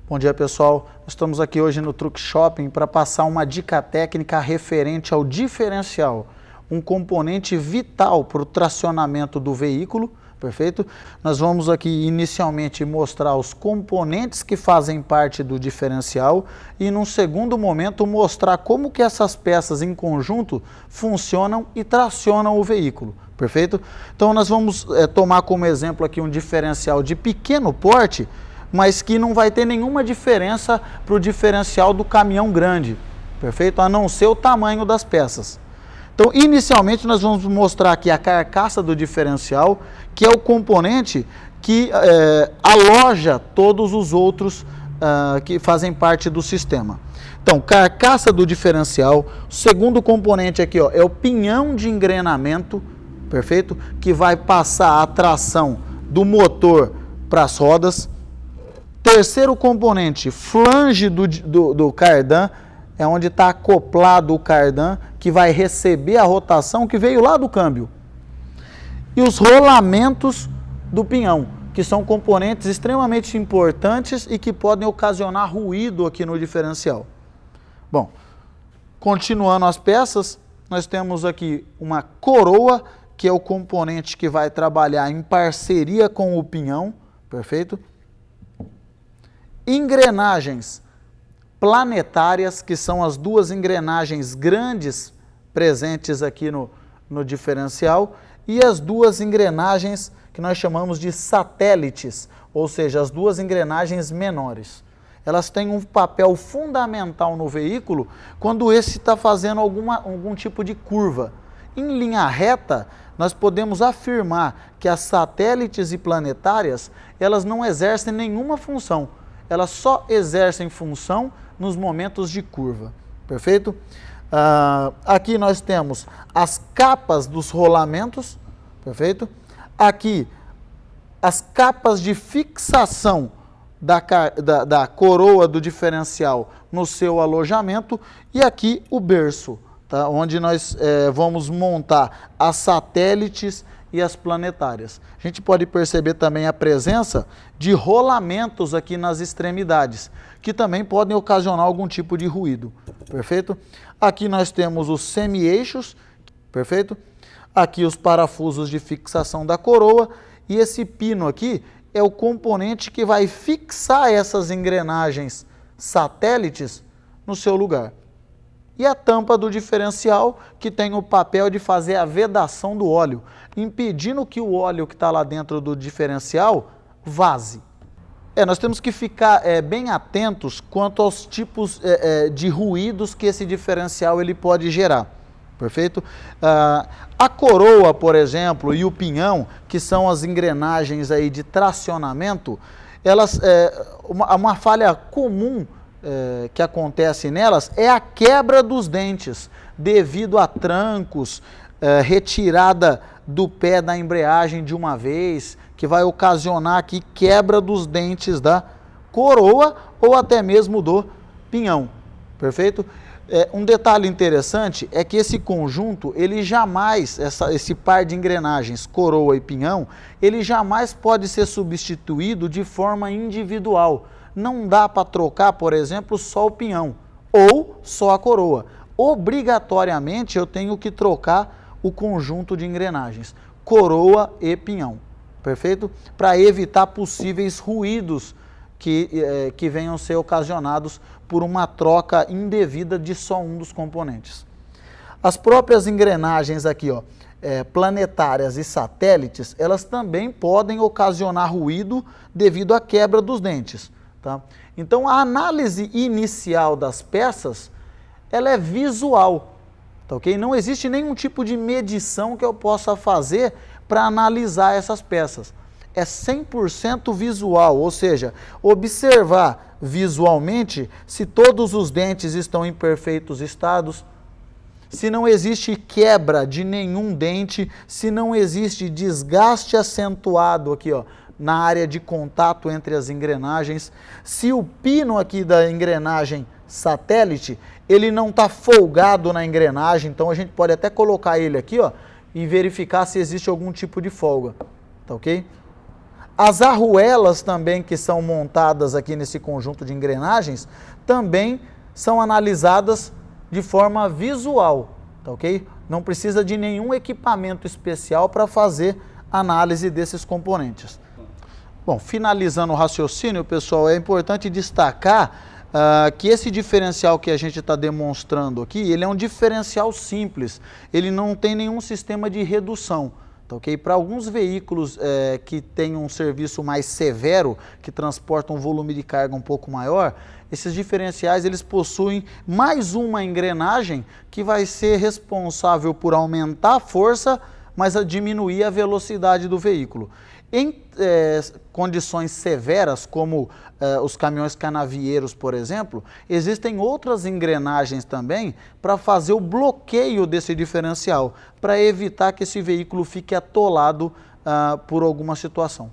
Bom dia, pessoal. Estamos aqui hoje no Truck Shopping para passar uma dica técnica referente ao diferencial, um componente vital para o tracionamento do veículo, perfeito? Nós vamos aqui inicialmente mostrar os componentes que fazem parte do diferencial e num segundo momento mostrar como que essas peças em conjunto funcionam e tracionam o veículo, perfeito? Então nós vamos tomar como exemplo aqui um diferencial de pequeno porte, mas que não vai ter nenhuma diferença para o diferencial do caminhão grande, perfeito? A não ser o tamanho das peças. Então, inicialmente, nós vamos mostrar aqui a carcaça do diferencial, que é o componente que aloja todos os outros que fazem parte do sistema. Então, carcaça do diferencial, o segundo componente aqui ó, é o pinhão de engrenamento, perfeito? Que vai passar a tração do motor para as rodas. Terceiro componente, flange do cardan, é onde está acoplado o cardan, que vai receber a rotação que veio lá do câmbio. E os rolamentos do pinhão, que são componentes extremamente importantes e que podem ocasionar ruído aqui no diferencial. Bom, continuando as peças, nós temos aqui uma coroa, que é o componente que vai trabalhar em parceria com o pinhão, perfeito? Engrenagens planetárias, que são as duas engrenagens grandes presentes aqui no diferencial, e as duas engrenagens que nós chamamos de satélites, ou seja, as duas engrenagens menores. Elas têm um papel fundamental no veículo quando esse está fazendo algum tipo de curva. Em linha reta, nós podemos afirmar que as satélites e planetárias, elas não exercem nenhuma função. Elas só exercem função nos momentos de curva, perfeito? Aqui nós temos as capas dos rolamentos, perfeito? Aqui as capas de fixação da coroa do diferencial no seu alojamento e aqui o berço, tá? Onde nós vamos montar as satélites e as planetárias. A gente pode perceber também a presença de rolamentos aqui nas extremidades, que também podem ocasionar algum tipo de ruído, perfeito? Aqui nós temos os semi-eixos, perfeito? Aqui os parafusos de fixação da coroa e esse pino aqui é o componente que vai fixar essas engrenagens satélites no seu lugar. E a tampa do diferencial, que tem o papel de fazer a vedação do óleo, impedindo que o óleo que está lá dentro do diferencial vaze. Nós temos que ficar bem atentos quanto aos tipos de ruídos que esse diferencial ele pode gerar, perfeito? A coroa, por exemplo, e o pinhão, que são as engrenagens aí de tracionamento, elas, uma falha comum que acontece nelas é a quebra dos dentes, devido a trancos, retirada do pé da embreagem de uma vez, que vai ocasionar aqui quebra dos dentes da coroa ou até mesmo do pinhão, perfeito? Um detalhe interessante é que esse conjunto, ele jamais, esse par de engrenagens, coroa e pinhão, ele jamais pode ser substituído de forma individual. Não dá para trocar, por exemplo, só o pinhão ou só a coroa. Obrigatoriamente eu tenho que trocar o conjunto de engrenagens, coroa e pinhão, perfeito? Para evitar possíveis ruídos que venham ser ocasionados por uma troca indevida de só um dos componentes. As próprias engrenagens aqui, ó, planetárias e satélites, elas também podem ocasionar ruído devido à quebra dos dentes. Tá? Então, a análise inicial das peças, ela é visual, tá, ok? Não existe nenhum tipo de medição que eu possa fazer para analisar essas peças. É 100% visual, ou seja, observar visualmente se todos os dentes estão em perfeitos estados, se não existe quebra de nenhum dente, se não existe desgaste acentuado aqui, ó, na área de contato entre as engrenagens, se o pino aqui da engrenagem satélite, ele não está folgado na engrenagem, então a gente pode até colocar ele aqui, ó, e verificar se existe algum tipo de folga, tá ok? As arruelas também que são montadas aqui nesse conjunto de engrenagens também são analisadas de forma visual, tá ok? Não precisa de nenhum equipamento especial para fazer análise desses componentes. Bom, finalizando o raciocínio, pessoal, é importante destacar que esse diferencial que a gente está demonstrando aqui, ele é um diferencial simples, ele não tem nenhum sistema de redução. Tá, okay? Para alguns veículos que têm um serviço mais severo, que transportam um volume de carga um pouco maior, esses diferenciais eles possuem mais uma engrenagem que vai ser responsável por aumentar a força, mas a diminuir a velocidade do veículo. Em condições severas, como os caminhões canavieiros, por exemplo, existem outras engrenagens também para fazer o bloqueio desse diferencial, para evitar que esse veículo fique atolado por alguma situação.